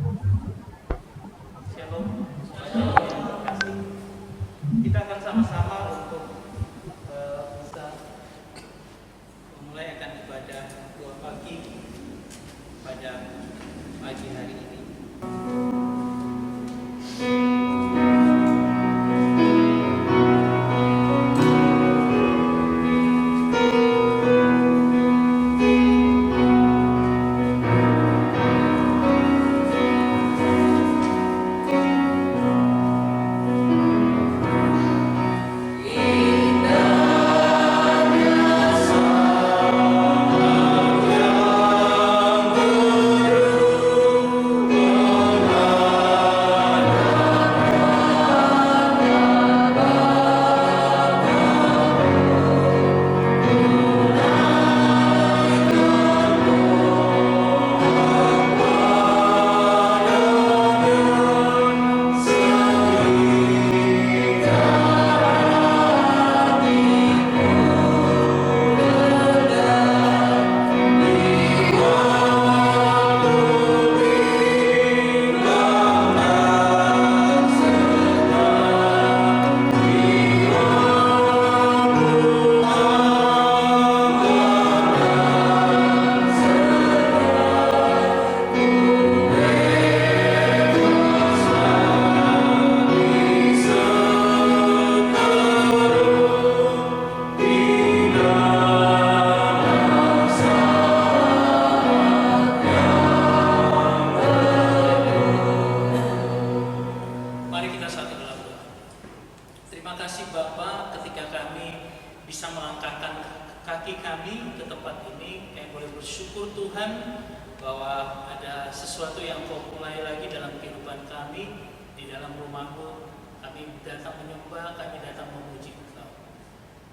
Shalom. Terima kasih. Kita akan sama-sama untuk bisa memulai akan ibadah doa pagi pada pagi hari ini.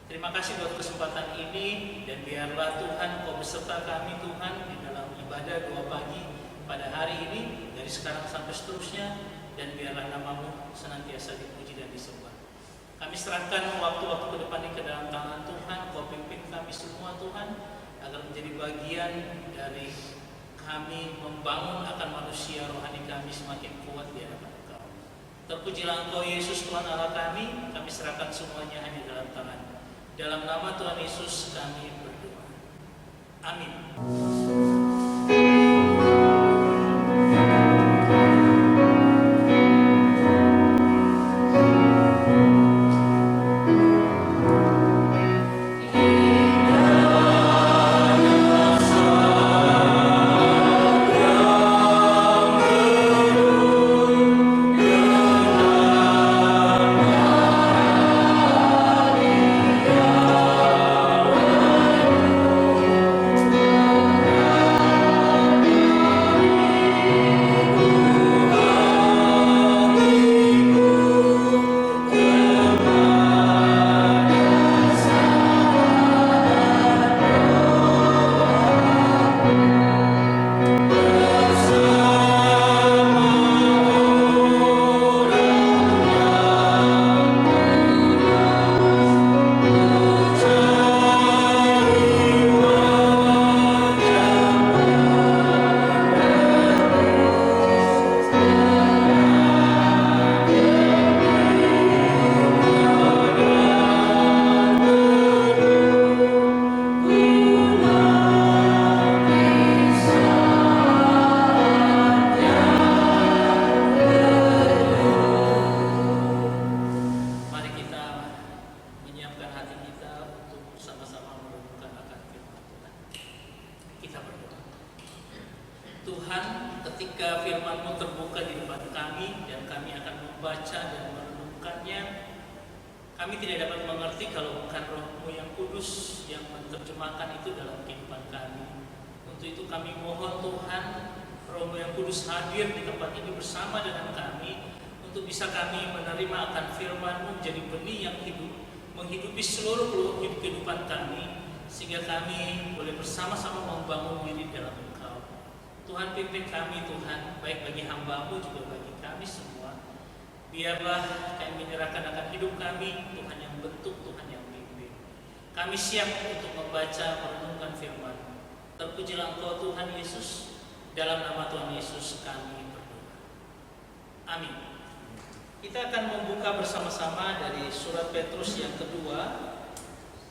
Terima kasih buat kesempatan ini, dan biarlah Tuhan Kau beserta kami Tuhan di dalam ibadah doa pagi pada hari ini, dari sekarang sampai seterusnya, dan biarlah nama-Mu senantiasa dipuji dan disembah. Kami serahkan waktu-waktu ke depan ini ke dalam tangan Tuhan. Kau pimpin kami semua Tuhan, agar menjadi bagian dari kami membangun akan manusia rohani kami semakin kuat di hadapan Engkau. Terpujilah Engkau Yesus Tuhan Allah kami serahkan semuanya hanya dalam tangan. Dalam nama Tuhan Yesus kami berdoa. Amin. Biarlah kami menyerahkan akan hidup kami, Tuhan yang bentuk, Tuhan yang pimpin. Kami siap untuk membaca, merenungkan firman. Terpujilah Engkau Tuhan Yesus, dalam nama Tuhan Yesus kami berdoa. Amin. Kita akan membuka bersama-sama dari surat Petrus yang kedua,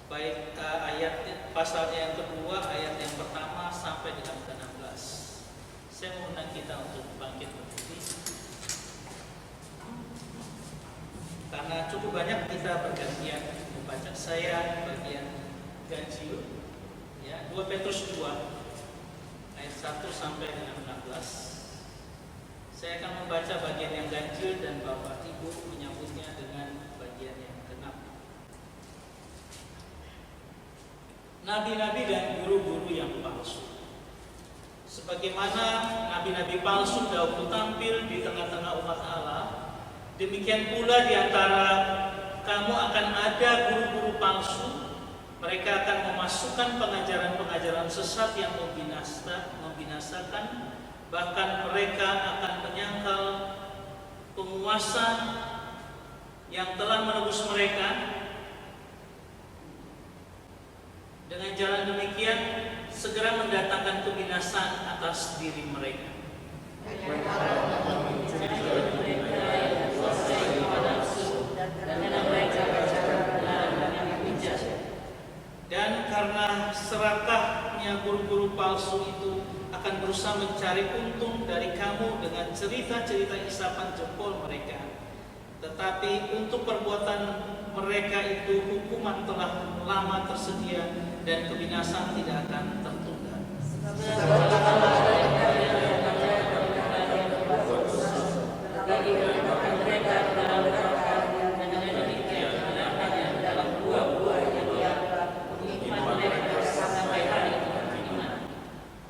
baik ayat pasalnya yang kedua, ayat yang pertama sampai dengan ke-16. Saya mengundang kita untuk bangkit berdiri. Karena cukup banyak kita bergantian membaca, saya bagian ganjil, ya, 2 Petrus 2 ayat 1 sampai dengan 16. Saya akan membaca bagian yang ganjil dan Bapak Ibu menyambutnya dengan bagian yang genap. Nabi-nabi dan guru-guru yang palsu. Sebagaimana nabi-nabi palsu dahulu tampil di tengah-tengah umat Allah, demikian pula di antara kamu akan ada guru-guru palsu. Mereka akan memasukkan pengajaran-pengajaran sesat yang membinasakan, bahkan mereka akan menyangkal penguasa yang telah menebus mereka. Dengan jalan demikian, segera mendatangkan kebinasaan atas diri mereka. Dan karena serakahnya guru-guru palsu itu akan berusaha mencari untung dari kamu dengan cerita-cerita isapan jempol mereka. Tetapi untuk perbuatan mereka itu hukuman telah lama tersedia dan kebinasaan tidak akan tertunda.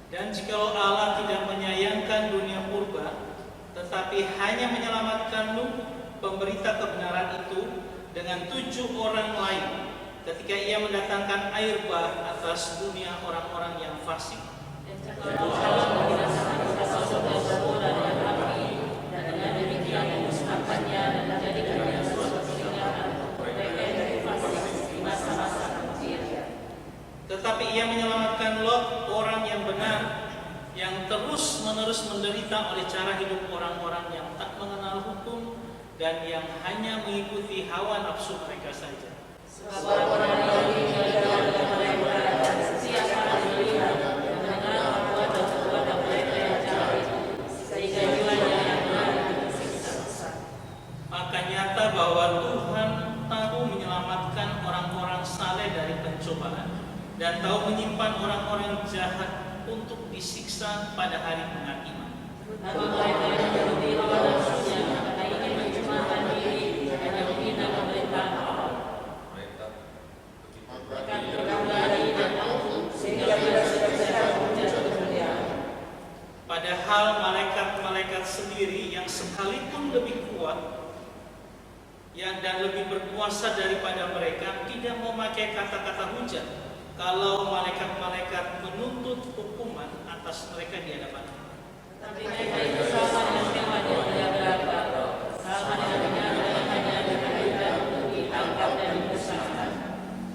Dan jikalau Allah tidak menyayangkan dunia purba, tetapi hanya menyelamatkanmu, pemberita kebenaran itu, dengan 7 orang lain, ketika ia mendatangkan air bah atas dunia orang-orang yang fasik. Tetapi ia menyelamatkan Lot, orang yang benar, yang terus-menerus menderita oleh cara hidup orang-orang yang tak mengenal hukum dan yang hanya mengikuti hawa nafsu mereka saja. Maka nyata bahwa Tuhan tahu menyelamatkan orang-orang saleh dari pencobaan dan tahu menyimpan orang-orang jahat untuk disiksa pada hari penghakiman. Padahal malaikat-malaikat sendiri yang sekalipun lebih kuat dan lebih berkuasa daripada mereka tidak memakai kata-kata hujat kalau malaikat-malaikat menuntut hukuman atas mereka di hadapan Allah. Tapi mereka itu sama dengan firman yang dia berkata, sama dengan yang hanya diberikan untuk ditangkap dan dibesarkan.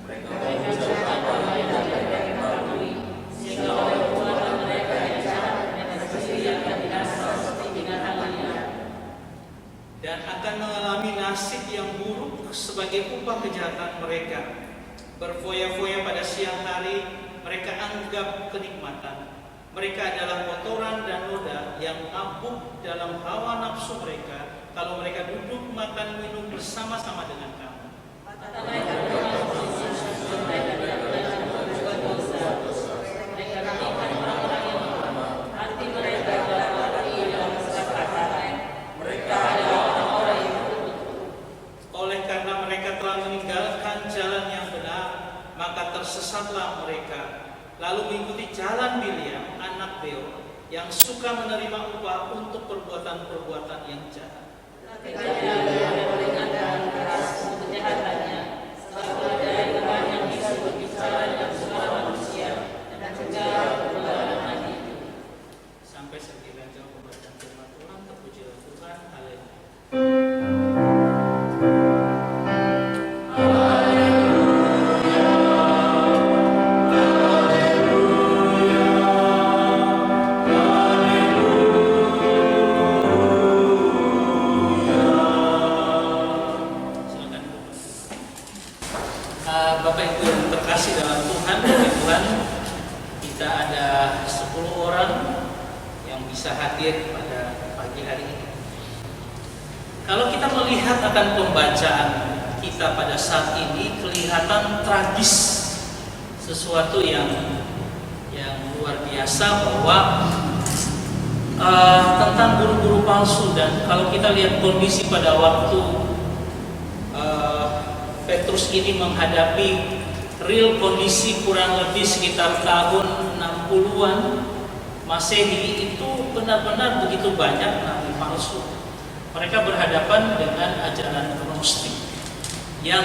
Mereka juga mereka tidak mengetahui, sehingga oleh perbuatan mereka yang jahat mereka sendiri akan binasa seperti binatang liar dan akan mengalami nasib yang buruk sebagai upah kejahatan mereka. Berfoya-foya pada siang hari, mereka anggap kenikmatan. Mereka adalah kotoran dan noda yang mabuk dalam hawa nafsu mereka kalau mereka duduk makan minum bersama-sama dengan kamu. Oleh karena mereka telah meninggalkan jalan yang benar, maka tersesatlah mereka, lalu mengikuti jalan Biliam, anak Beor, yang suka menerima upah untuk perbuatan-perbuatan yang jahat. Sampai sekian jauh pembacaan firman Tuhan, terpujilah Tuhan, haleluya. Haleluya. pada pagi hari ini. Kalau kita melihat akan pembacaan kita pada saat ini, kelihatan tragis, sesuatu yang luar biasa bahwa tentang guru-guru palsu. Dan kalau kita lihat kondisi pada waktu Petrus ini menghadapi real kondisi kurang lebih sekitar tahun 60-an Masehi, itu benar-benar begitu banyak nabi palsu. Mereka berhadapan dengan ajaran Gnostik yang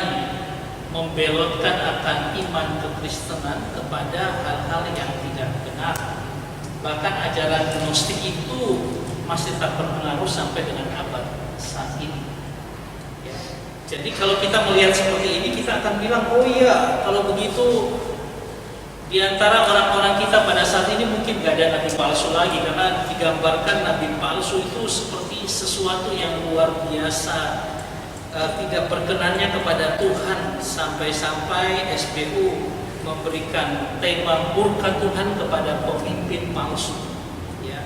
membelotkan akan iman kekristenan kepada hal-hal yang tidak benar. Bahkan ajaran Gnostik itu masih tak berpengaruh sampai dengan abad saat ini. Ya. Jadi kalau kita melihat seperti ini, kita akan bilang, oh iya, kalau begitu di antara orang-orang kita pada saat ini mungkin gak ada nabi palsu lagi, karena digambarkan nabi palsu itu seperti sesuatu yang luar biasa, tidak berkenannya kepada Tuhan, sampai-sampai SBU memberikan tema murka Tuhan kepada pemimpin palsu. Ya.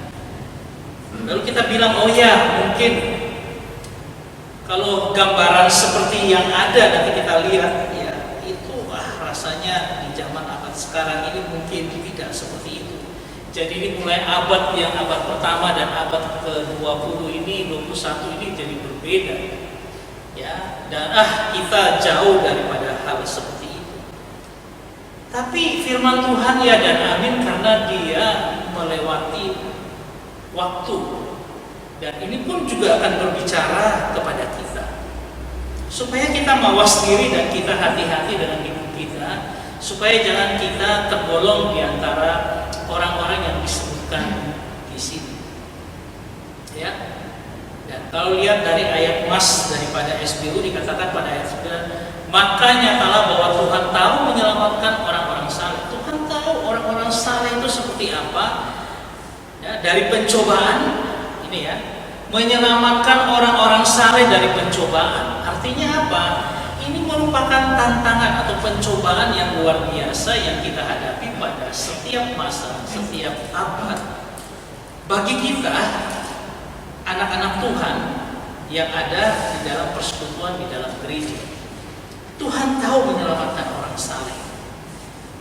Lalu kita bilang, oh ya, mungkin kalau gambaran seperti yang ada nanti kita lihat, ya itu rasanya di zaman abad sekarang ini mungkin tidak seperti itu. Jadi ini mulai abad pertama dan abad ke-20 ini, 21 ini jadi berbeda. Ya, dan kita jauh daripada hal seperti itu. Tapi firman Tuhan ya dan amin, karena dia melewati waktu. Dan ini pun juga akan berbicara kepada kita, supaya kita mawas diri dan kita hati-hati dengan hidup kita, supaya jangan kita tergolong di antara orang-orang yang disebutkan di sini. Ya. Dan kalau lihat dari ayat mas daripada SBU, dikatakan pada ayat 9, maka nyatalah bahwa Tuhan tahu menyelamatkan orang-orang saleh. Tuhan tahu orang-orang saleh itu seperti apa. Ya, dari pencobaan ini ya, menyelamatkan orang-orang saleh dari pencobaan. Artinya apa? Ini merupakan tantangan atau pencobaan yang luar biasa yang kita hadapi pada setiap masa, setiap abad. Bagi kita, anak-anak Tuhan yang ada di dalam persekutuan, di dalam gereja, Tuhan tahu menyelamatkan orang saleh,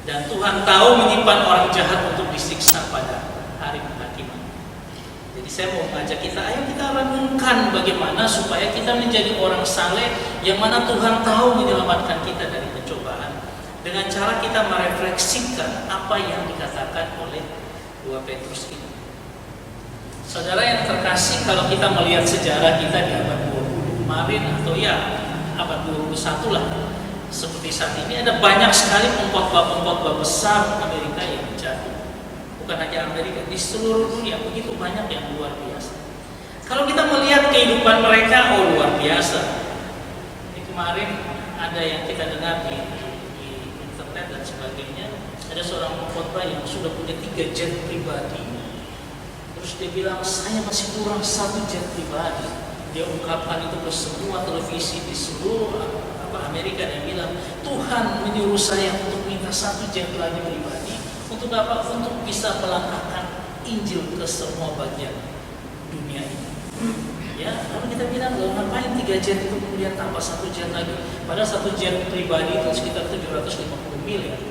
dan Tuhan tahu menyimpan orang jahat untuk disiksa pada hari penghakiman. Jadi saya mau mengajak kita, ayo kita renungkan bagaimana supaya kita menjadi orang saleh yang mana Tuhan tahu menyelamatkan kita dari pencobaan, dengan cara kita merefleksikan apa yang dikatakan oleh 2 Petrus ini. Saudara yang terkasih, kalau kita melihat sejarah kita di abad 20 kemarin, atau ya abad 21 lah, seperti saat ini ada banyak sekali pengkhotbah besar Amerika yang jatuh. Bukan hanya Amerika, di seluruh dunia begitu banyak yang luar biasa. Kalau kita melihat kehidupan mereka, oh luar biasa. Ini kemarin ada yang kita dengar di internet dan sebagainya, ada seorang pengkhotbah yang sudah punya 3 jet pribadi. Terus dia bilang, saya masih kurang 1 jet pribadi. Dia ungkapkan itu ke semua televisi di seluruh Amerika, dan bilang, Tuhan menyuruh saya untuk minta 1 jet lagi pribadi. Untuk apa? Untuk bisa melangkahkan Injil ke semua bagian dunia ini. Ya, lalu kita bilang, loh ngapain 3 jet itu kemudian tambah 1 jet lagi? Padahal 1 jet pribadi itu sekitar 750 miliar.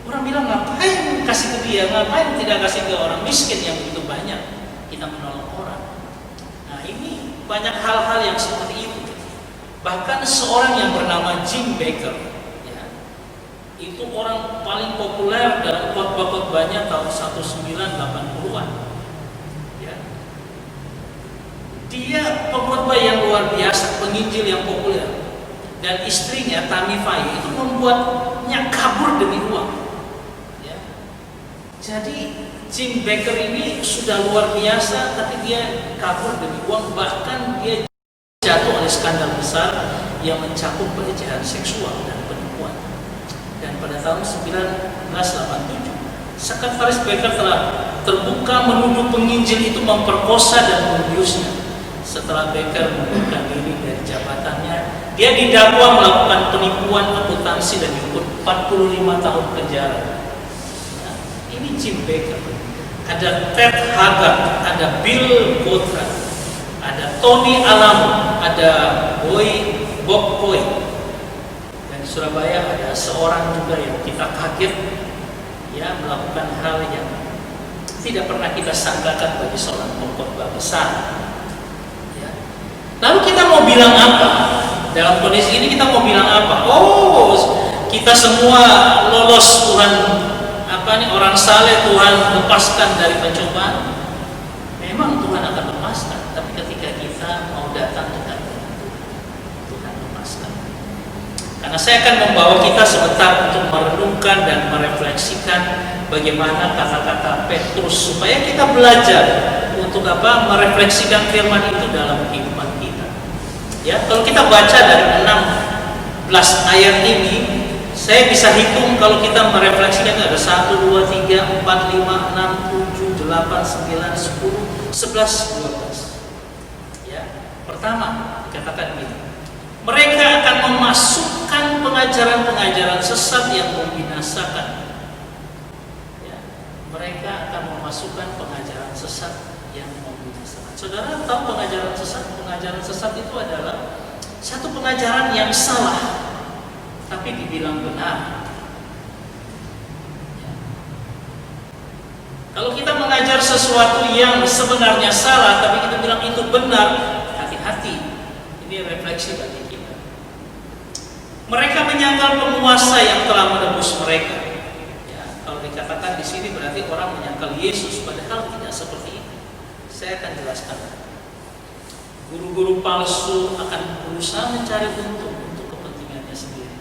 Orang bilang, ngapain kasih ke dia, ngapain tidak kasih ke orang miskin yang begitu banyak, kita menolong orang. Nah ini banyak hal-hal yang seperti itu. Bahkan seorang yang bernama Jim Bakker, ya, itu orang paling populer dalam khotbah-khotbahnya tahun 1980-an. Ya. Dia pengkhotbah yang luar biasa, penginjil yang populer. Dan istrinya Tammy Faye itu membuatnya kabur demi uang. Jadi Jim Bakker ini sudah luar biasa, tapi dia kabur demi uang. Bahkan dia jatuh oleh skandal besar yang mencakup pelecehan seksual dan penipuan. Dan pada tahun 1987, sekretaris Bakker telah terbuka menuduh penginjil itu memperkosa dan membiusnya. Setelah Bakker mengundurkan diri dari jabatannya, dia didakwa melakukan penipuan akuntansi dan dihukum 45 tahun penjara. Ini Jim Bakker. ada Ted Haggard, ada Bill Gothard, ada Tony Alamo, ada Bob Coy. Dan di Surabaya ada seorang juga yang kita kaget ya melakukan hal yang tidak pernah kita sangkakan bagi seorang pengkhotbah besar. Ya. Lalu kita mau bilang apa? Dalam kondisi ini kita mau bilang apa? Oh, kita semua lolos Tuhan, orang saleh Tuhan lepaskan dari pencobaan. Memang Tuhan akan lepaskan, tapi ketika kita mau datang dekat Tuhan lepaskan. Karena saya akan membawa kita sebentar untuk merenungkan dan merefleksikan bagaimana kata-kata Petrus supaya kita belajar untuk merefleksikan firman itu dalam kehidupan kita. Ya, kalau kita baca dari 16 ayat ini, saya bisa hitung kalau kita merefleksikan ada 1, 2, 3, 4, 5, 6, 7, 8, 9, 10, 11, 12. Ya, pertama dikatakan begini. Mereka akan memasukkan pengajaran-pengajaran sesat yang membinasakan. Ya, mereka akan memasukkan pengajaran sesat yang membinasakan. Saudara tahu pengajaran sesat? Pengajaran sesat itu adalah satu pengajaran yang salah tapi dibilang benar. Ya. Kalau kita mengajar sesuatu yang sebenarnya salah tapi kita bilang itu benar, hati-hati. Ini refleksi bagi kita. Mereka menyangkal penguasa yang telah menebus mereka. Ya, kalau dikatakan di sini berarti orang menyangkal Yesus, padahal tidak seperti itu. Saya akan jelaskan. Guru-guru palsu akan berusaha mencari untung untuk kepentingannya sendiri.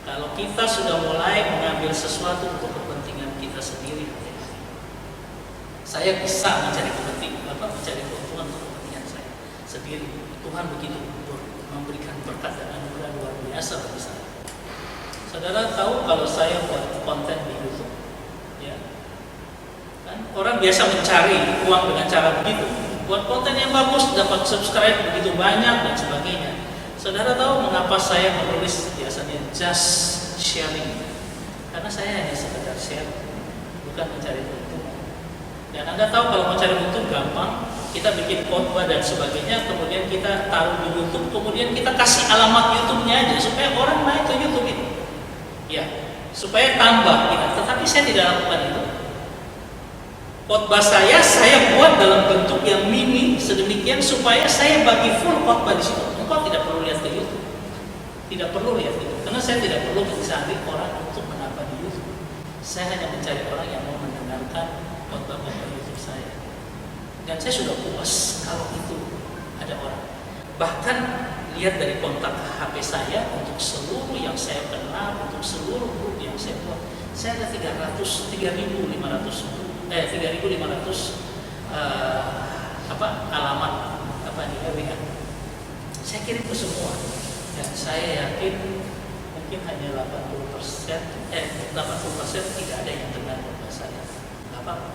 Kalau kita sudah mulai mengambil sesuatu untuk kepentingan kita sendiri, saya bisa mencari mencari keuntungan untuk kepentingan saya sendiri. Tuhan begitu memberikan berkat dan anugerah luar biasa bagi saya. Saudara tahu kalau saya buat konten di YouTube, ya, kan orang biasa mencari uang dengan cara begitu. Buat konten yang bagus, dapat subscribe begitu banyak dan sebagainya. Saudara tahu mengapa saya menulis biasanya just sharing? Karena saya hanya sekedar share, bukan mencari keuntungan. Dan Anda tahu kalau mencari untung gampang, kita bikin khotbah dan sebagainya, kemudian kita taruh di YouTube, kemudian kita kasih alamat YouTube-nya aja supaya orang naik ke YouTube itu. Ya, supaya tambah kita. Tetapi saya tidak lakukan itu. Khotbah saya buat dalam bentuk yang mini sedemikian supaya saya bagi full khotbah di situ. Engkau tidak perlu lihat ke YouTube, tidak perlu lihat itu, karena saya tidak perlu mencari orang untuk menambah di YouTube. Saya hanya mencari orang yang mau mendengarkan khotbah-khotbah YouTube saya. Dan saya sudah puas kalau itu ada orang. Bahkan lihat dari kontak HP saya untuk seluruh yang saya kenal, untuk seluruh grup yang saya buat, saya ada 3.500 alamat WA. Saya kirim ke semua dan saya yakin mungkin hanya 80% tidak ada yang dengar khotbah saya. Nggak apa-apa,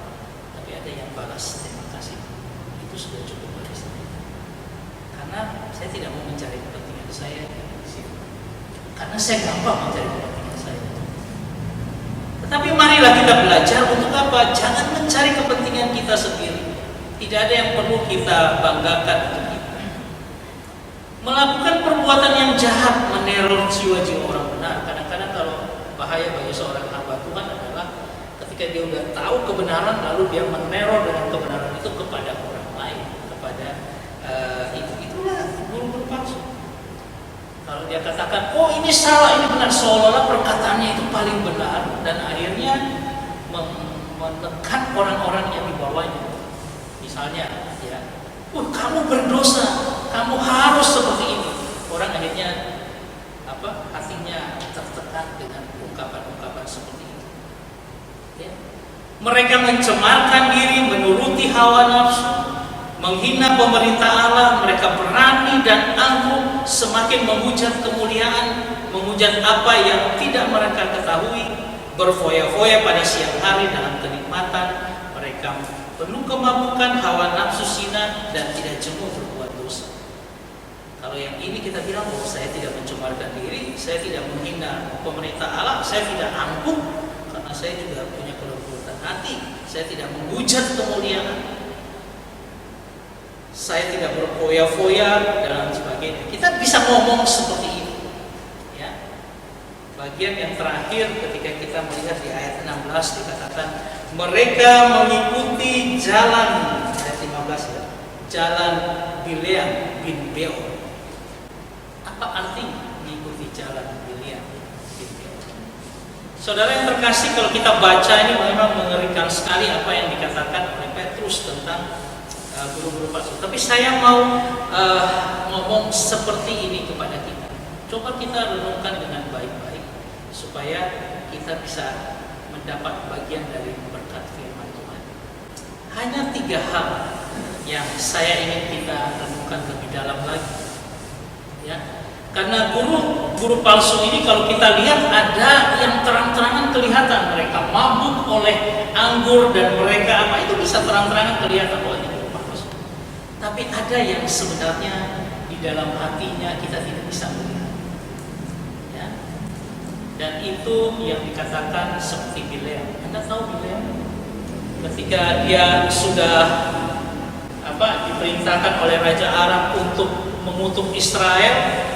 tapi ada yang balas terima kasih. Itu sudah cukup bagi saya. Karena saya tidak mau mencari kepentingan saya di situ. Karena saya gampang mencari kepentingan saya. Tetapi marilah kita belajar untuk apa? Jangan mencari kepentingan kita sendiri. Tidak ada yang perlu kita banggakan untuk kita. Melakukan perbuatan yang jahat, meneror jiwa-jiwa orang benar. Kadang-kadang kalau bahaya bagi seorang hamba Tuhan adalah ketika dia sudah tahu kebenaran lalu dia meneror dengan kebenaran itu kepada orang lain, kepada itulah guru-guru palsu. Kalau dia katakan, oh ini salah, ini benar, seolah-olah perkataannya itu paling benar dan akhirnya menekan orang-orang yang di bawahnya. Misalnya, ya, kamu berdosa, kamu harus seperti ini. Orang akhirnya hatinya tertekan dengan ungkapan-ungkapan seperti itu. Ya. Mereka mencemarkan diri, menuruti hawa nafsu, menghina pemerintah Allah. Mereka berani dan angkuh, semakin menghujat kemuliaan, menghujat apa yang tidak mereka ketahui, berfoya-foya pada siang hari dalam kenikmatan. Mereka penuh kemabukan, hawa nafsu zina, dan tidak jemu berbuat dosa. Kalau yang ini kita bilang, oh saya tidak mencemarkan diri, saya tidak menghina pemerintah Allah, saya tidak angkuh, karena saya juga punya kelembutan hati, saya tidak menghujat kemuliaan, saya tidak berfoya-foya dan sebagainya. Kita bisa ngomong seperti itu. Ya. Bagian yang terakhir ketika kita melihat di ayat 16 dikatakan mereka mengikuti jalan, ayat 15 ya, jalan Bileam bin Beor. Apa artinya mengikuti jalan Bileam bin Beor? Saudara yang terkasih, kalau kita baca ini memang mengerikan sekali apa yang dikatakan oleh Petrus tentang guru-guru palsu. Tapi saya mau ngomong seperti ini kepada kita. Coba kita renungkan dengan baik-baik supaya kita bisa mendapat bagian dari berkat firman Tuhan. Hanya 3 hal yang saya ingin kita renungkan lebih dalam lagi. Ya. Karena guru palsu ini kalau kita lihat ada yang terang-terangan kelihatan mereka mabuk oleh anggur dan mereka apa itu bisa terang-terangan kelihatan bahwa ini guru palsu. Tapi ada yang sebenarnya di dalam hatinya kita tidak bisa melihat. Ya. Dan itu yang dikatakan seperti Bileam. Anda tahu Bileam? Ketika dia sudah diperintahkan oleh Raja Aram untuk mengutuk Israel,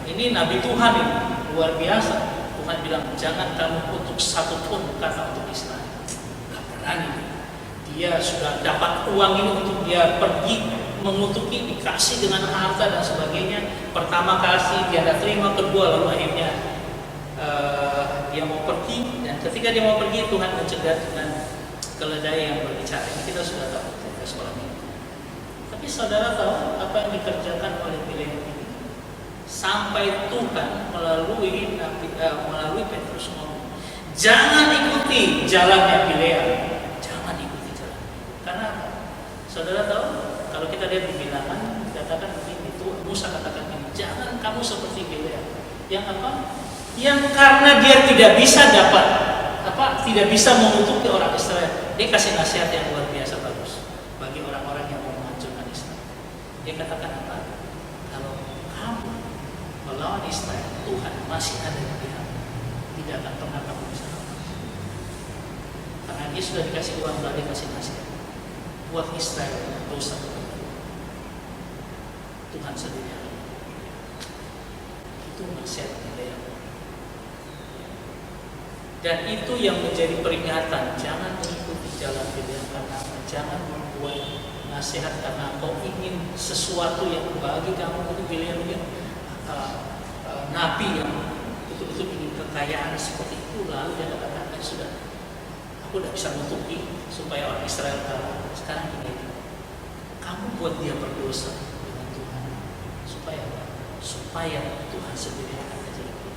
ini Nabi Tuhan ini luar biasa. Tuhan bilang jangan kamu kutuk satu pun kata untuk Israel. Gak berani. Dia sudah dapat uang ini untuk dia pergi mengutuki, dikasih dengan harta dan sebagainya. Pertama kasih dia tidak terima, kedua lalu akhirnya dia mau pergi, dan ketika dia mau pergi Tuhan mencegah dengan keledai yang berbicara. Ini kita sudah tahu dari sekolah ini. Tapi saudara tahu apa yang dikerjakan oleh Bileam ini? Sampai Tuhan melalui Petrus ngomong, jangan ikuti jalannya Bileam, jangan ikuti jalan. Karena saudara tahu kalau kita lihat di Bilangan dikatakan begini, itu Musa katakan ini, jangan kamu seperti Bileam. Yang apa? Yang karena dia tidak bisa tidak bisa mengutuki orang Israel, dia kasih nasihat yang luar biasa bagus bagi orang-orang yang mau menghancurkan Israel. Dia katakan apa? Kalau kamu melawan Israel, Tuhan masih ada di pihak, tidak akan pernah kamu bisa lawan. Karena dia sudah dikasih uang, lalu dia kasih nasihat buat Israel dosa kepada Tuhan sendiri. Itu nasihat Bileam. Dan itu yang menjadi peringatan, jangan mengikuti jalan Bileam karena jangan membuat nasihat karena kau ingin sesuatu yang bagi kamu. Itu Bileam ini nabi yang betul-betul ingin kekayaan seperti itu, lalu dia katakan sudah, aku tidak bisa menutupi supaya orang Israel kalah. Sekarang ini kamu buat dia berdosa dengan Tuhan supaya Tuhan sendiri akan terjadi.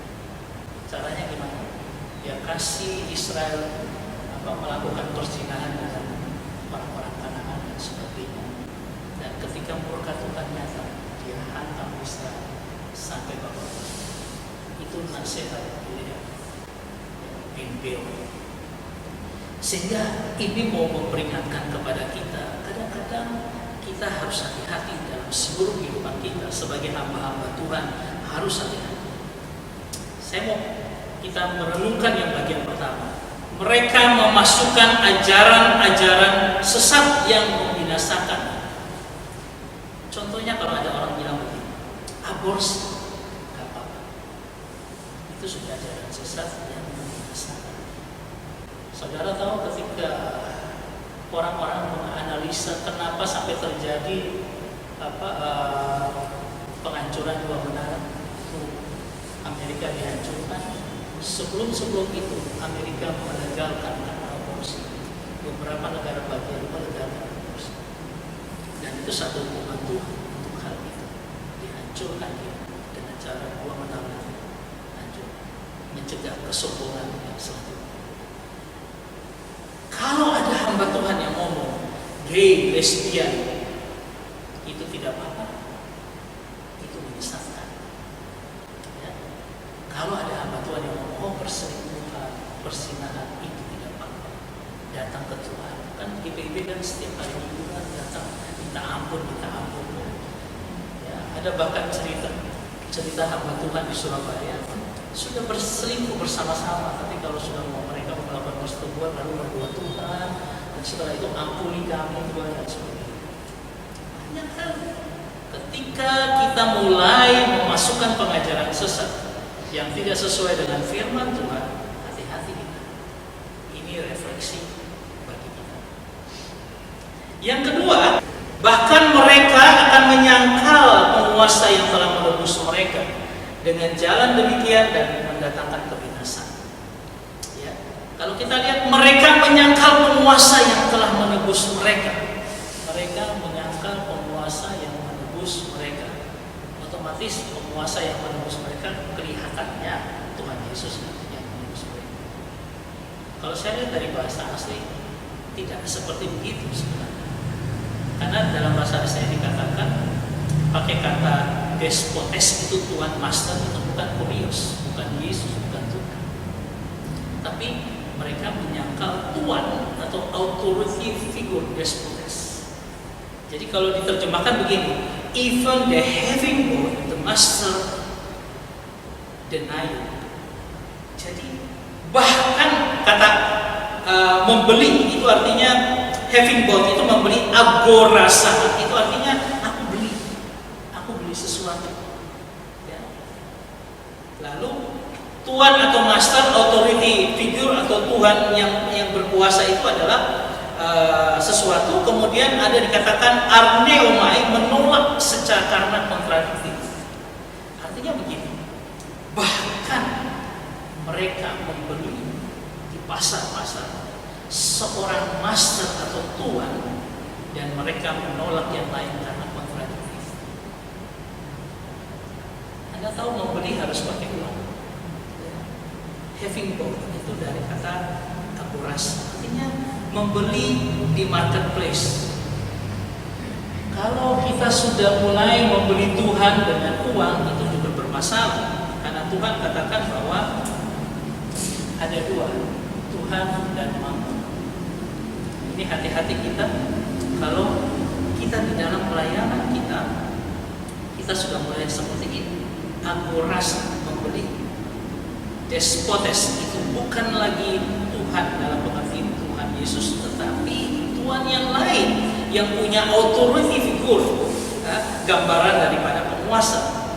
Caranya gimana? Dia kasih Israel melakukan perzinahan dengan orang-orang Kanaan dan sebagainya. Dan ketika murka Tuhan nyata, dia hantam Israel sampai babak. Itu nasihat Bileam bin Beor. Sehingga ini mau memperingatkan kepada kita, kadang-kadang kita harus hati-hati dalam seluruh kehidupan kita sebagai hamba-hamba Tuhan, harus hati-hati. Saya mau kita merenungkan yang bagian pertama. Mereka memasukkan ajaran-ajaran sesat yang membinasakan. Contohnya kalau ada orang bilang begini, aborsi, gak apa-apa. Itu sudah ajaran sesat yang membinasakan. Saudara tahu ketika orang-orang menganalisa kenapa sampai terjadi penghancuran dua menara, Amerika dihancurkan. Sebelum itu Amerika melegalkan aborsi. Beberapa negara bagian melegalkan aborsi. Dan itu satu hukuman Tuhan untuk hal itu. Dihancurkan dengan cara dua menara hancur, mencegah kesombongan yang selanjutnya. Kalau ada hamba Tuhan yang ngomong gay, lesbian, itu tidak apa-apa, itu menyesatkan. Ya. Kalau ada hamba Tuhan yang ngomong perselingkuhan, persinahan, itu tidak apa-apa, datang ke Tuhan. Kan GPIB kan setiap hari Minggu kan datang minta ampun. Ya, ada bahkan cerita hamba Tuhan di Surabaya sudah berselingkuh bersama-sama, tapi kalau sudah mereka melakukan persetubuhan lalu berdua Tuhan, dan setelah itu ampuni kami Tuhan dan sebagainya. Banyak hal. Ketika kita mulai memasukkan pengajaran sesat yang tidak sesuai dengan firman Tuhan, hati-hati kita. Ini refleksi bagi kita. Yang kedua, bahkan mereka akan menyangkal penguasa yang telah menebus mereka dengan jalan demikian dan mendatangkan kebinasan. Ya. Kalau kita lihat, mereka menyangkal penguasa yang telah menebus mereka. Mereka menyangkal penguasa yang menebus mereka. Otomatis penguasa yang menebus mereka kelihatannya Tuhan Yesus yang menebus mereka. Kalau saya lihat dari bahasa asli, tidak seperti begitu sebenarnya. Karena dalam bahasa asli dikatakan pakai kata despotes itu Tuhan master, itu bukan kurios, bukan Yesus, bukan Tuhan. Tapi mereka menyangkal Tuhan atau authority figure despotes. Jadi kalau diterjemahkan begini, even the having board, the master deny you. Jadi bahkan kata membeli itu artinya having board itu membeli, agorasa itu artinya aku beli sesuatu. Ya. Lalu Tuhan atau master, authority figure atau Tuhan yang berkuasa itu adalah sesuatu, kemudian ada dikatakan arneomai, menolak secara karena kontradiktif. Artinya begini, bahkan mereka membeli di pasar-pasar seorang master atau Tuhan dan mereka menolak yang lain karena kontradiktif. Anda tahu membeli harus pakai uang. Having both itu dari kata akurasi, artinya membeli di marketplace. Kalau kita sudah mulai membeli Tuhan dengan uang, itu juga bermasalah. Karena Tuhan katakan bahwa ada dua, Tuhan dan mammon. Ini hati-hati kita kalau kita di dalam pelayanan kita sudah mulai seperti ini. Akurasi, membeli. Despotes itu bukan lagi Tuhan dalam pengertian Tuhan Yesus, tetapi Tuhan yang lain yang punya authority figure, gambaran daripada penguasa.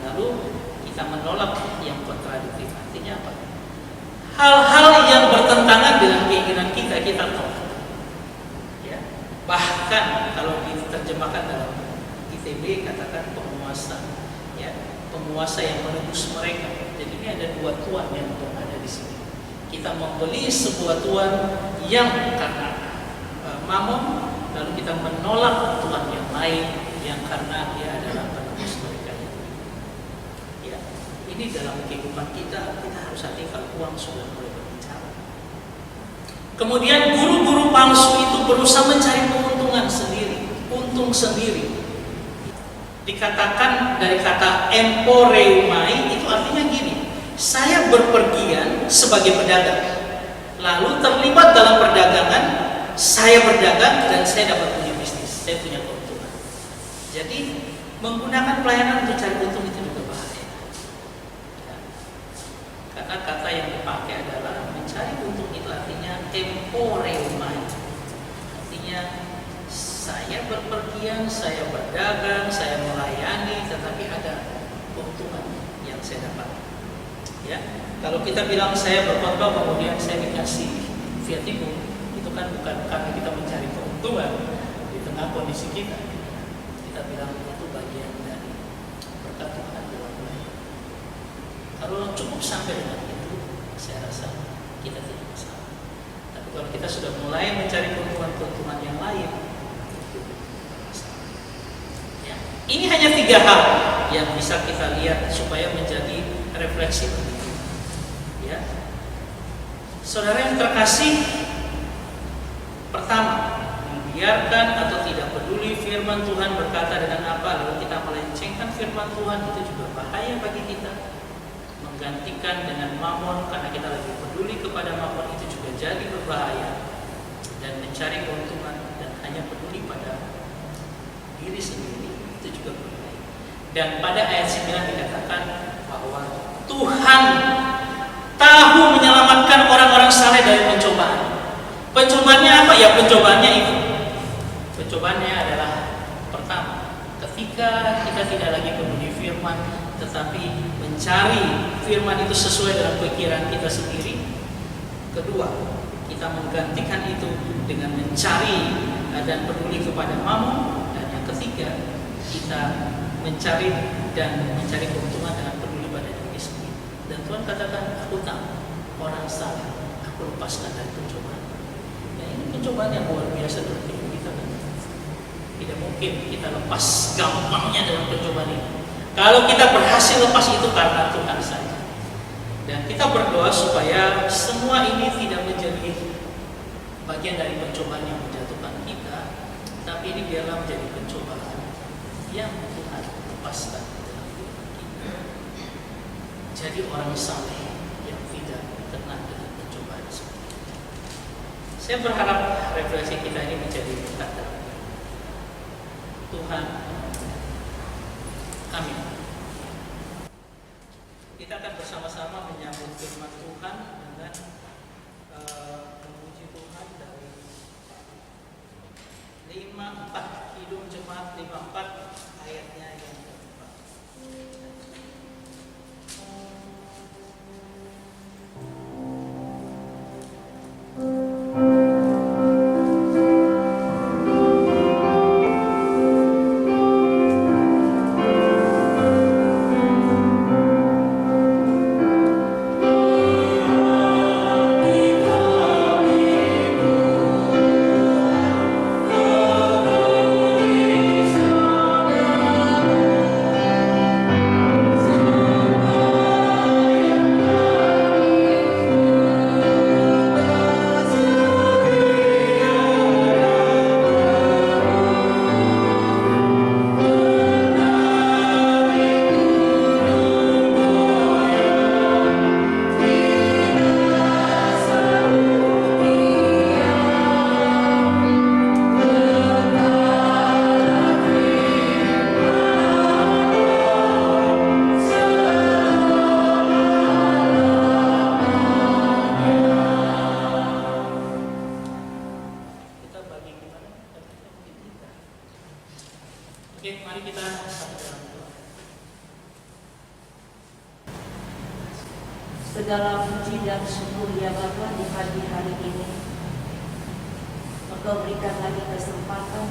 Lalu kita menolak yang kontradiktif. Artinya apa? Hal-hal yang bertentangan dengan keinginan kita tolak. Ya. Bahkan kalau diterjemahkan dalam ITB katakan penguasa, ya, penguasa yang menebus mereka. Jadi ini ada dua Tuhan yang berada di sini. Kita membeli sebuah Tuhan yang karena mammon, lalu kita menolak Tuhan yang lain yang karena dia adalah penebus mereka. Ya, ini dalam kehidupan kita harus hati kalau uang sudah mulai berbicara. Kemudian guru-guru palsu itu berusaha mencari keuntungan sendiri, untung sendiri. Dikatakan dari kata emporeumai itu artinya gini, saya berpergian sebagai pedagang, lalu terlibat dalam perdagangan, saya berdagang dan saya dapat punya bisnis, saya punya keuntungan. Jadi menggunakan pelayanan untuk cari untung itu juga bahaya. Ya. Karena kata yang dipakai adalah mencari untung itu artinya emporeumai, artinya saya berpergian, saya berdagang, saya melayani, tetapi ada keuntungan yang saya dapat. Ya, kalau kita bilang saya berkhotbah kemudian saya dikasih viatikum, itu kan bukan karena kita mencari keuntungan di tengah kondisi kita. Kita bilang itu bagian dari berkat Tuhan di dalam pelayanan. Kalau cukup sampai dengan itu, saya rasa kita tidak masalah. Tapi kalau kita sudah mulai mencari keuntungan-keuntungan yang lain, ini hanya 3 hal yang bisa kita lihat supaya menjadi refleksi begitu. Ya, saudara yang terkasih, pertama, membiarkan atau tidak peduli firman Tuhan berkata dengan apa, lalu kita melencengkan firman Tuhan, itu juga bahaya bagi kita. Menggantikan dengan mammon karena kita lagi peduli kepada mammon, itu juga jadi berbahaya. Dan mencari keuntungan dan hanya peduli pada diri sendiri, itu juga berbahaya. Dan pada ayat 9 dikatakan bahwa Tuhan tahu menyelamatkan orang-orang saleh dari pencobaan. Pencobaannya apa ya? Pencobaannya itu. Pencobaannya adalah pertama, ketika kita tidak lagi peduli firman, tetapi mencari firman itu sesuai dengan pikiran kita sendiri. Kedua, kita menggantikan itu dengan mencari dan peduli kepada mamon. Dan yang ketiga, kita mencari keuntungan dengan peduli pada diri sendiri. Dan Tuhan katakan, aku tahu orang salah, aku lepaskan dari pencobaan. Ya, ini pencobaan yang luar biasa dalam hidup kita. Tidak mungkin kita lepas gampangnya dalam pencobaan ini. Kalau kita berhasil lepas itu karena Tuhan saja. Dan kita berdoa supaya semua ini tidak menjadi bagian dari pencobaan yang menjatuhkan kita, tapi ini biarlah menjadi pencobaan yang Tuhan lepaskan dalam hidup kita. Jadi orang saleh yang tidak kena dengan pencobaan seperti itu. Saya berharap refleksi kita ini menjadi berkat dalam Tuhan. Amin. Kita akan bersama-sama menyambut firman Tuhan dengan memuji Tuhan dari 54 Kidung Jemaat 54 ayatnya yang keempat. Oke, mari kita satu dalam doa. Segala puji dan syukur ya Bapa di pagi hari ini. Engkau berikan lagi kesempatan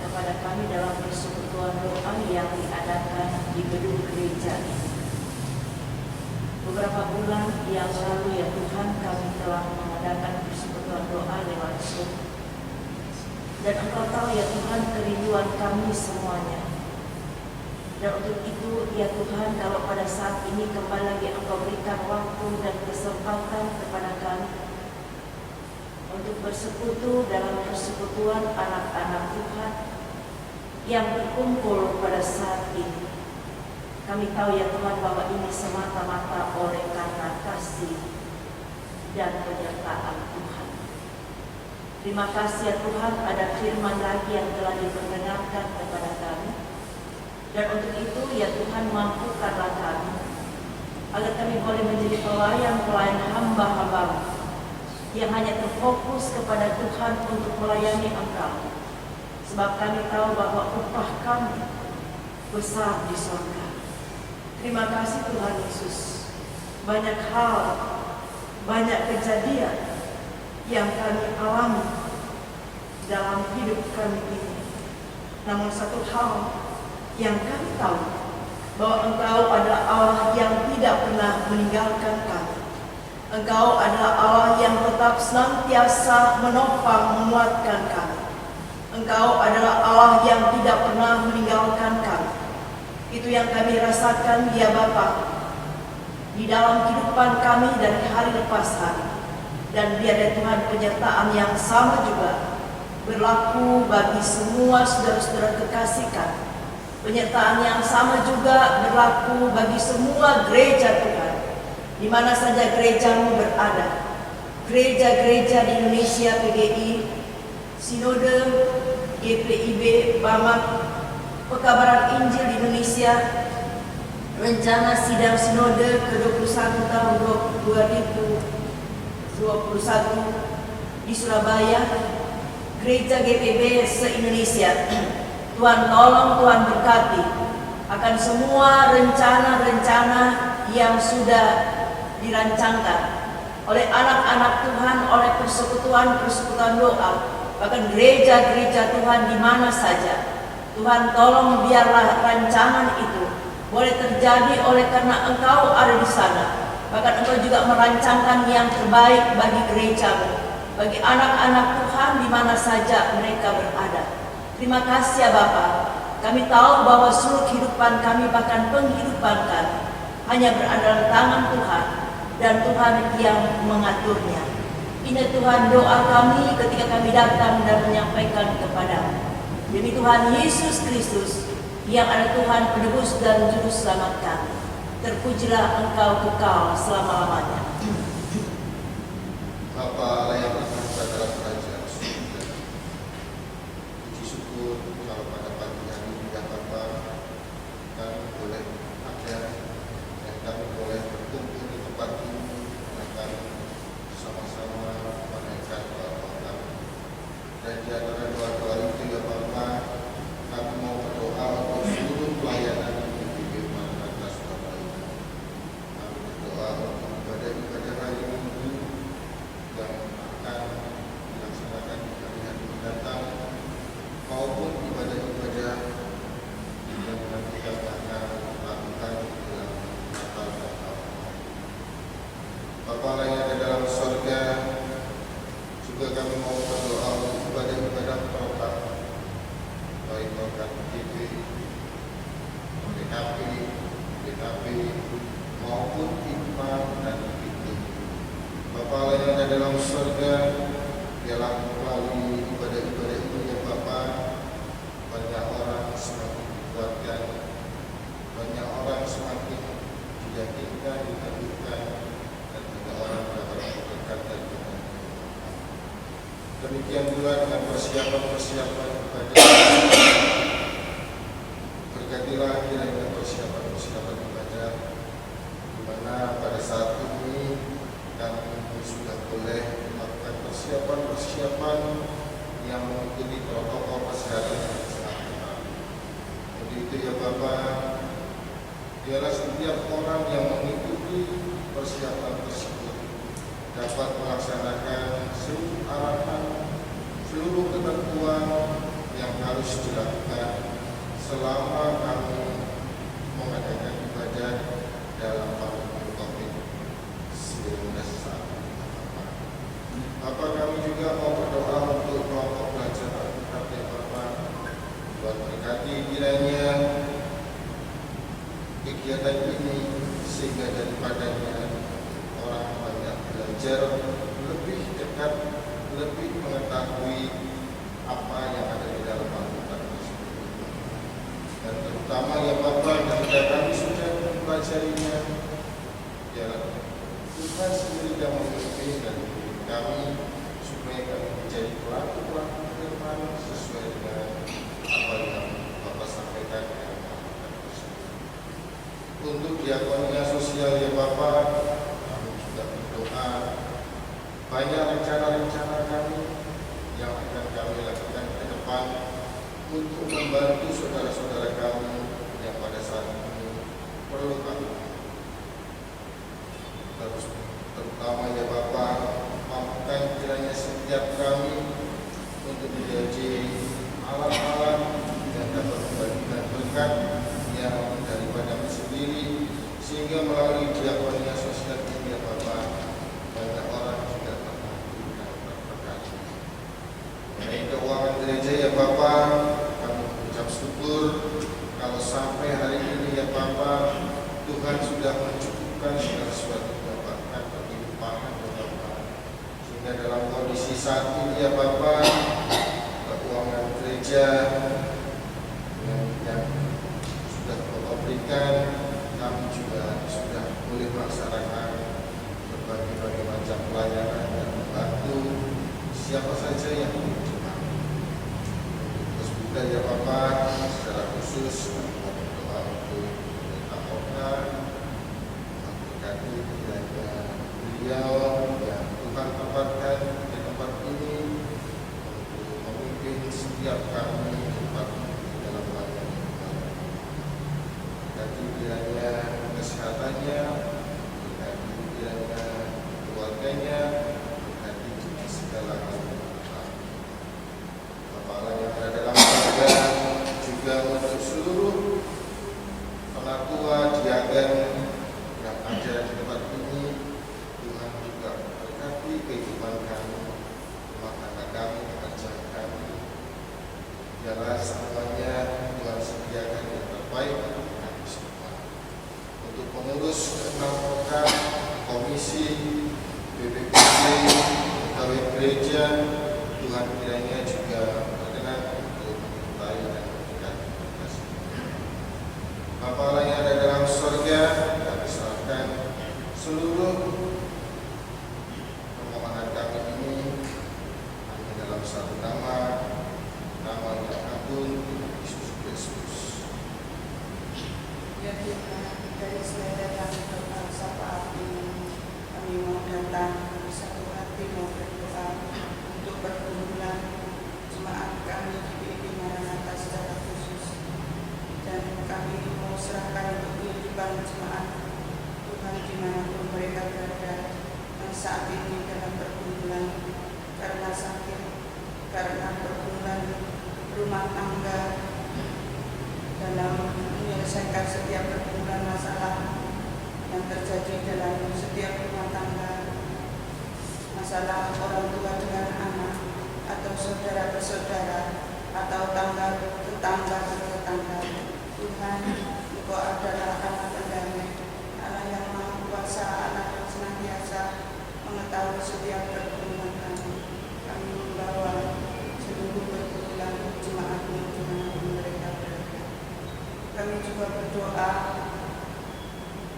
kepada kami dalam persekutuan doa yang diadakan di gedung gereja ini. Beberapa bulan yang lalu ya Tuhan, kami telah mengadakan persekutuan doa lewat Zoom. Dan Engkau tahu ya Tuhan kerinduan kami semuanya. Dan untuk itu ya Tuhan, kalau pada saat ini kembali lagi Engkau berikan waktu dan kesempatan kepada kami untuk bersekutu dalam persekutuan anak-anak Tuhan yang berkumpul pada saat ini. Kami tahu ya Tuhan bahwa ini semata-mata oleh karena kasih dan penyertaan Tuhan. Terima kasih ya Tuhan, ada firman lagi yang telah diperdengarkan kepada kami. Dan untuk itu ya Tuhan, mampukanlah kami agar kami boleh menjadi pelayan-pelayan hamba-hamba yang hanya terfokus kepada Tuhan untuk melayani Engkau. Sebab kami tahu bahwa upah kami besar di surga. Terima kasih Tuhan Yesus. Banyak hal, banyak kejadian yang kami alami dalam hidup kami ini. Namun satu hal yang kami tahu, bahwa Engkau adalah Allah yang tidak pernah meninggalkan kami. Engkau adalah Allah yang tetap senantiasa menopang, menguatkan kami. Engkau adalah Allah yang tidak pernah meninggalkan kami. Itu yang kami rasakan ya Bapa di dalam kehidupan kami dari hari lepas hari. Dan biar ya Tuhan penyertaan yang sama juga berlaku bagi semua saudara-saudara kekasih kami. Penyertaan yang sama juga berlaku bagi semua gereja Tuhan, di mana saja gerejamu berada. Gereja-gereja di Indonesia, PGI, Sinode, GPIB, BAMAK, Pekabaran Injil di Indonesia, rencana sidang Sinode ke-21 tahun 2021, di Surabaya, Gereja GPB se-Indonesia. Tuhan tolong, Tuhan berkati akan semua rencana-rencana yang sudah dirancangkan oleh anak-anak Tuhan, oleh persekutuan-persekutuan doa, bahkan gereja-gereja Tuhan di mana saja. Tuhan tolong biarlah rancangan itu boleh terjadi oleh karena Engkau ada di sana. Bahkan Engkau juga merancangkan yang terbaik bagi gerejamu, bagi anak-anak Tuhan di mana saja mereka berada. Terima kasih ya Bapa. Kami tahu bahwa seluruh kehidupan kami, bahkan penghidupan kami, hanya berada dalam tangan Tuhan, dan Tuhan yang mengaturnya. Ini Tuhan doa kami ketika kami datang dan menyampaikan kepadamu. Demi Tuhan Yesus Kristus, yang ada Tuhan penebus dan juru selamat kami. Terpujilah Engkau kekal selama-lamanya. Bapa Allah yang berkuasa dalam kerajaan surga, puji syukur kalau pada pagi hari ini ya Bapa, kami boleh ada dan kami boleh berkumpul di tempat ini, dan kami sama-sama menaikkan doa kami. Dan di antara doa-doa itu ya Bapa, kami mau berdoa untuk seluruh pelayanan di Firman Atas Surabaya. Kami berdoa untuk ibadah-ibadah hari ini yang akan dilaksanakan di hari-hari mendatang, maupun ibadah-ibadah yang nanti kami akan lakukan dalam Natal dan tahun. Bapa Allah yang ada dalam surga, juga kami mau berdoa untuk ibadah-ibadah program, baik program TV, PKP, BKP, maupun IPA dan IPT. Bapa Allah yang ada dalam surga, biarlah melalui ibadah-ibadah itu ya Bapa, banyak orang semakin dikuatkan, banyak orang semakin diyakinkan, diteguhkan, dan banyak orang dapat berdekatan dengan Tuhan. Demikian pula dengan persiapan-persiapan ibadah. Berkatilah kiranya persiapan-persiapan ibadah, di mana pada saat ini kami sudah boleh melakukan persiapan-persiapan yang mengikuti protokol kesehatan yang sangat ketat. Jadi itu ya Bapa, biarlah setiap orang yang mengikuti persiapan tersebut dapat melaksanakan seluruh arahan, seluruh ketentuan yang harus dilakukan selama kami mengadakan ibadah dalam pandemi COVID-19 saat ini. Bapak, kami juga mau berdoa untuk kelompok belajar Alkitab ya Bapak. Buat berkati kiranya kegiatan ini, sehingga daripadanya orang banyak belajar lebih dekat, lebih mengetahui apa yang ada di dalam Alkitab tersebut. Dan terutama ya Bapak, ketika kami sudah mempelajarinya, ya Tuhan sendiri yang memimpin dan memimpin kami supaya kami menjadi pelaku-pelaku firman sesuai dengan apa yang Bapak sampaikan di dalam Alkitab tersebut. Untuk diakonia sosial ya Bapak, kami juga berdoa banyak rencana-rencana kami yang akan kami lakukan ke depan untuk membantu saudara-saudara kami yang pada saat ini perlu kami. Terutama ya Bapak, mampukan kiranya setiap kami untuk menjadi alat-alat yang dapat membagikan berkat yang daripada kami sendiri, sehingga melalui diakonia sosial ini ya Bapak, banyak orang juga terbantu dan terberkati. Mengenai keuangan gereja ya Bapak, kami mengucap syukur kalau sampai hari ini ya Bapak, Tuhan sudah mencukupkan segala sesuatu bahkan berlimpahan ya Bapak, sehingga dalam kondisi saat ini ya Bapak, keuangan gereja yang sudah Bapak berikan, kami juga sudah boleh melaksanakan berbagai macam pelayanan dan membantu siapa saja yang membutuhkan. Terus juga ya Bapak, secara khusus berdoa untuk pemerintah kota, berkati kiranya beliau yang Tuhan tempatkan di tempat ini rumahnya, berkati kiranya keluarganya, berkati segala hal. Bapa Allah yang ada dalam surga, juga untuk seluruh penatua, diaken yang ada di tempat ini, Tuhan juga berkati kehidupan kami, rumah tangga kami, pekerjaan kami. Biarlah semuanya Tuhan sediakan yang terbaik bagi kami semua. Untuk pengurus ke-6 program komisi BPPT pegawai gereja, Tuhan kiranya juga berkenan untuk menyertai dan memberikan tugas. Bapa Allah yang ada dalam surga, kami serahkan seluruh permohonan kami ini hanya dalam satu nama yang agung, Yesus Kristus. Ya Tuhan, dari segala kami berbangsa saat ini, kami mau datang satu hati mau berdoa untuk pergumulan jemaat kami di PIB Maranatha secara khusus, dan kami mau serahkan untuk kehidupan jemaat Tuhan dimanapun mereka berada yang saat ini dalam pergumulan karena sakit, karena pergumulan rumah tangga, dalam menyelesaikan setiap pergumulan masalah yang terjadi dalam setiap rumah tangga, masalah orang tua dengan anak, atau saudara bersaudara, atau tetangga bertetangga. Tuhan, Engkau adalah Allah pendamai, Allah yang Maha Kuasa, Allah yang senantiasa mengetahui setiap pergumulan kami. Kami membawa seluruh pergumulan jemaat-Mu dimanapun mereka berada. Kami juga berdoa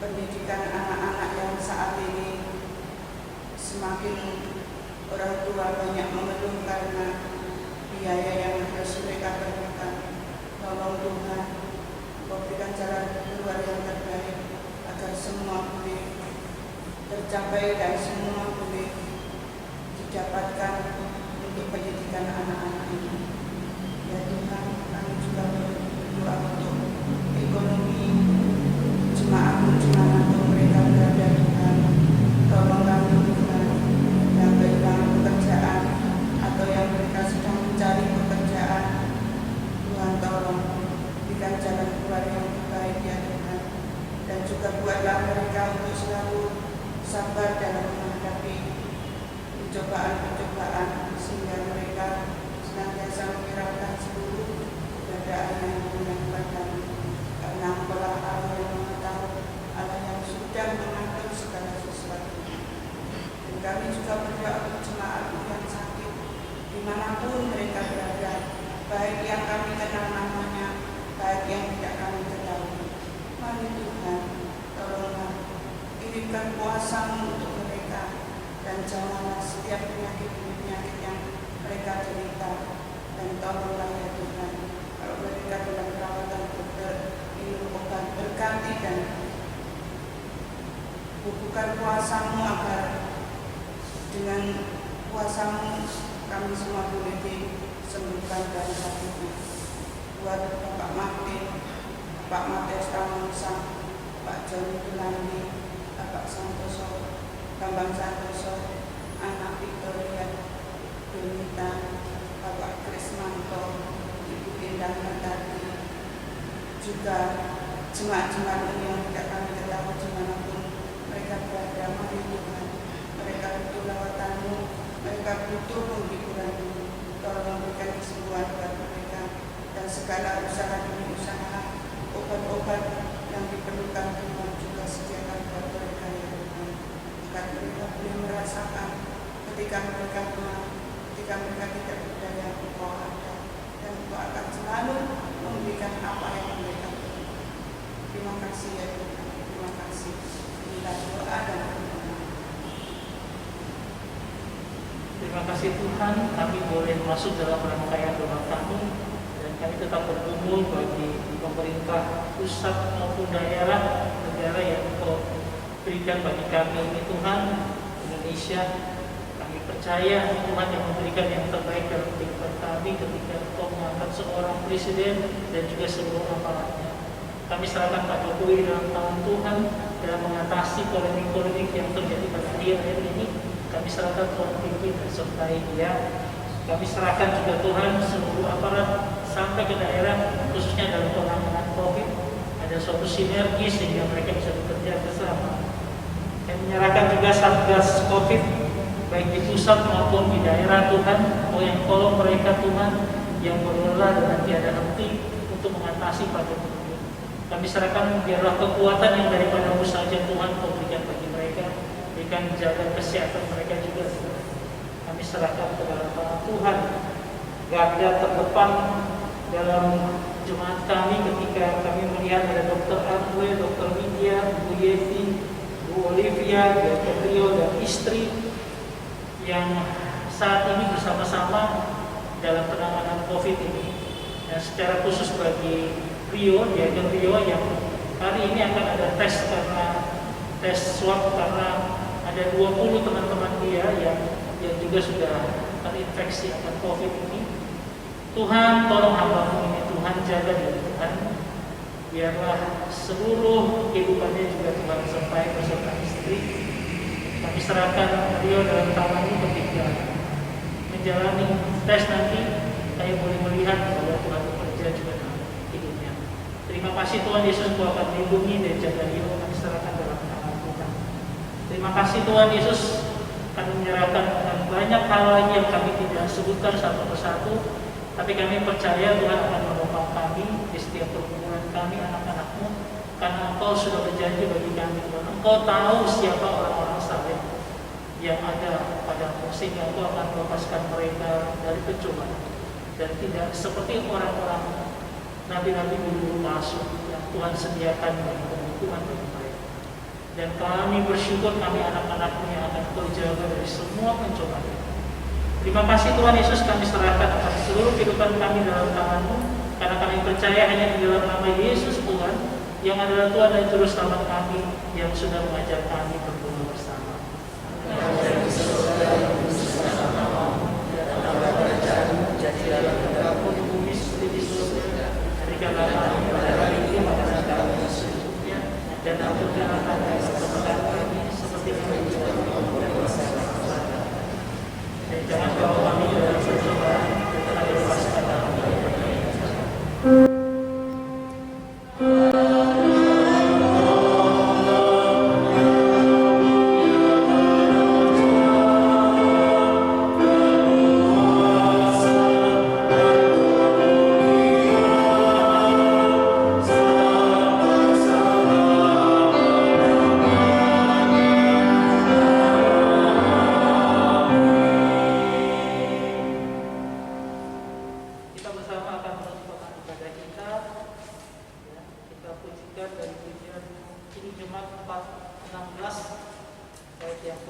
pendidikan anak-anak yang saat ini semakin orang tua banyak mengeluh karena biaya yang harus mereka berikan. Tolong Tuhan, Kau berikan jalan keluar yang terbaik agar semua boleh tercapai dan semua boleh didapatkan untuk pendidikan anak-anak ini. Ya Tuhan, kami juga berdoa untuk ekonomi jemaat-Mu dimanapun mereka berada. Tuhan, tolong kami Tuhan, yang kehilangan pekerjaan atau yang mereka sedang mencari pekerjaan. Tuhan, tolong berikan jalan keluar yang terbaik ya Tuhan, dan juga buatlah mereka untuk selalu sabar dalam menghadapi pencobaan-pencobaan, sehingga mereka senantiasa menghiraukan seluruh keadaan yang mudah padamu, karena Engkaulah Allah yang mengetahui, Allah yang sudah mengatur segala sesuatu. Dan kami juga berdoa untuk jemaat-Mu yang sakit dimanapun mereka berada, baik yang kami kenal namanya, baik yang tidak kami ketahui. Mari Tuhan, tolonglah kirimkan kuasa-Mu untuk mereka, dan janganlah setiap penyakit-penyakit yang mereka derita, dan tolonglah ya Tuhan, kalau mereka dalam perawatan dokter, minum obat, berkati dan bukan kuasa-Mu agar dengan kuasa-Mu kami semua boleh disembuhkan dari sakitnya. Buat Bapak Martin, Bapak Matius Ramonsang, Pak Joni Tulandi, Bapak Santoso, Bambang Santoso, anak Victoria, Donita, Bapak Krismanto, Ibu Indah Mentari, juga jemaat-jemaat ini yang tidak kami ketahui dimanapun mereka berada. Mari Tuhan, mereka butuh lawatan-Mu, mereka butuh penghiburan-Mu. Tolong berikan kesembuhan buat mereka, dan segala usaha demi usaha, obat-obat yang diperlukan Tuhan juga sediakan buat mereka ya Tuhan, agar mereka boleh merasakan ketika mereka tidak berdaya, Engkau ada, dan Engkau akan selalu memberikan apa yang mereka perlukan. Terima kasih ya Tuhan, terima kasih. Inilah doa dan permohonan. Terima kasih Tuhan, kami boleh masuk dalam rangkaian doa kami, dan kami tetap bergumul bagi pemerintah pusat maupun daerah, negara yang Engkau berikan bagi kami ini Tuhan, Indonesia. Kami percaya Tuhan yang memberikan yang terbaik dalam kehidupan kami ketika Engkau mengangkat seorang presiden dan juga seluruh aparatnya. Kami Kami serahkan Pak Jokowi dalam tangan Tuhan dalam mengatasi polemik-polemik yang terjadi pada akhir-akhir ini. Kami serahkan Tuhan pimpin dan sertai dia. Kami serahkan juga Tuhan seluruh aparat sampai ke daerah, khususnya dalam penanganan COVID. Ada suatu sinergi sehingga mereka bisa bekerja bersama. Kami menyerahkan juga Satgas COVID baik di pusat maupun di daerah Tuhan. Yang tolong mereka Tuhan yang berlelah dengan tiada henti untuk mengatasi pandemi ini. Kami serahkan biarlah kekuatan yang daripada-Mu saja Tuhan Kau berikan bagi mereka, berikan jaga kesehatan mereka juga. Kami serahkan ke dalam tangan Tuhan garda terdepan dalam jemaat kami ketika kami melihat ada Dr. Arwe, Dr. Widya, Bu Yeti, Bu Olivia, Dr. Rio dan istri yang saat ini bersama-sama dalam penanganan COVID ini. Dan secara khusus bagi Rio, Diaken Rio yang hari ini akan ada tes swab karena ada 20 teman-teman dia yang juga sudah terinfeksi akan COVID ini. Tuhan tolong hamba-Mu ini, Tuhan jaga dia Tuhan. Biarlah seluruh kehidupannya juga Tuhan sampai beserta istri. Kami serahkan Rio dalam tangan-Mu ketika menjalani tes nanti, saya boleh melihat bahwa Tuhan bekerja juga dalam hidupnya. Terima kasih Tuhan Yesus, Kau akan melindungi dan jaga Rio. Kami serahkan dalam tangan Tuhan. Terima kasih Tuhan Yesus, kami menyerahkan banyak hal lagi yang kami tidak sebutkan satu persatu, tapi kami percaya Tuhan akan menopang kami di setiap pergumulan kami, anak-anak-Mu, karena Engkau sudah berjanji bagi kami Tuhan. Engkau tahu siapa orang-orang saleh yang ada pada-Mu, sehingga Engkau akan melepaskan mereka dari pencobaan dan tidak seperti orang-orang nabi-nabi dulu palsu yang Tuhan sediakan bagi Tuhan bagi mereka. Dan kami bersyukur kami anak-anak-Mu yang akan Kau jaga dari semua pencobaan. Terima kasih Tuhan Yesus, kami serahkan akan seluruh kehidupan kami dalam tangan-Mu, karena kami percaya hanya di dalam nama Yesus Tuhan yang adalah Tuhan dan Juru Selamat kami yang sudah mengajar kami berdoa bersama. Dan ampunilah kami kesalahan kami seperti kami juga dan jangan bawa kami dalam pencobaan, tetapi lepaskan kami dari yang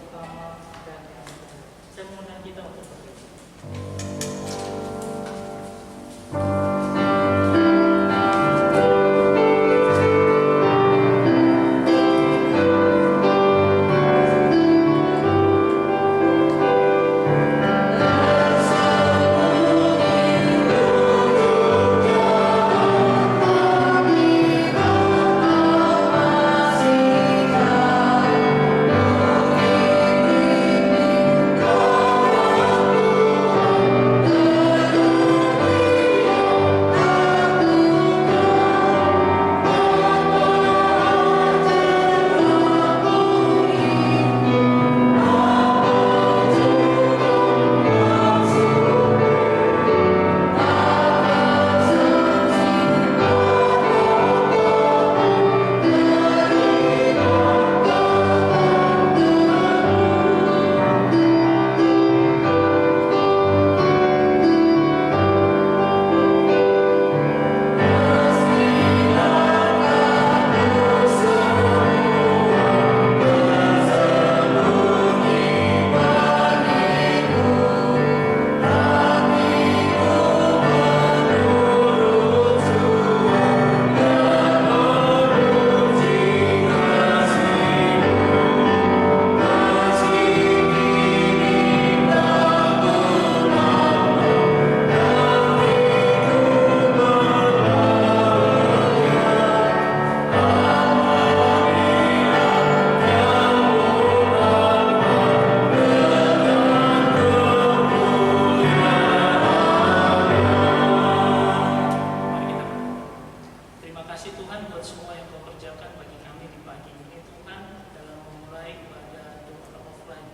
semua yang Kau kerjakan bagi kami di pagi ini Tuhan, dalam memulai ibadah doa offline.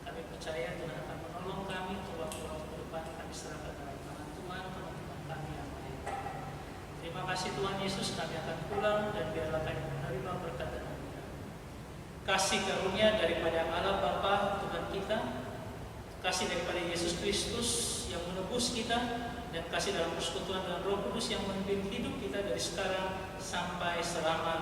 Kami percaya Tuhan akan menolong kami untuk waktu-waktu ke depan. Kami serahkan dalam tangan Tuhan, teman-teman kami yang lain. Terima kasih Tuhan Yesus, kami akan pulang dan biarlah kami menerima berkat dan anugerah. Kasih karunia daripada Allah Bapa Tuhan kita, kasih daripada Yesus Kristus yang menebus kita, dan kasih dalam persekutuan dan Roh Kudus yang memimpin hidup kita dari sekarang sampai selama